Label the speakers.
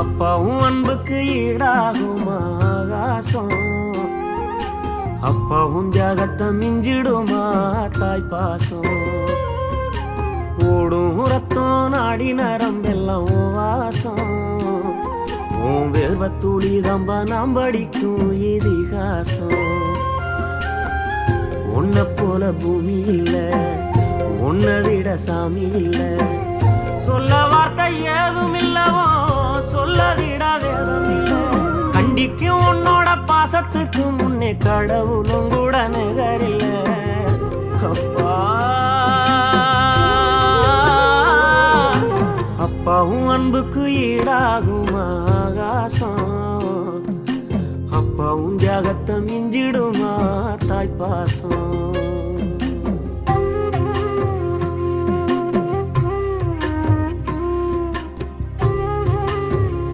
Speaker 1: அப்பாவும் அன்புக்கு ஈடாகுமா ஆகாசம், அப்பாவும் தியாகத்தை மிஞ்சிடுமா தாய் பாசம். ஓடும் ரத்தம் நாடி நரம்பெல்லாம் ஓ வாசம், உன் வேர்வத்துளி தம்ப நாம் படிக்கும் இதிகாசம். உன்னை போல பூமி இல்ல, உன்னை விட சாமி இல்ல, சொல்ல வார்த்தை ஏதும் இல்லவோ சொல்ல விட வேதம் இல்ல. கண்டிக்கும் உன்னோட பாசத்துக்கு முன்னே கடவுளும் கூட நிகரில்ல. அப்பா அப்பாவும் அன்புக்கு ஈடாகுமா ஆகாசம், அப்பாவும் தியாகத்தை மிஞ்சிடுமா தாய் பாசம்.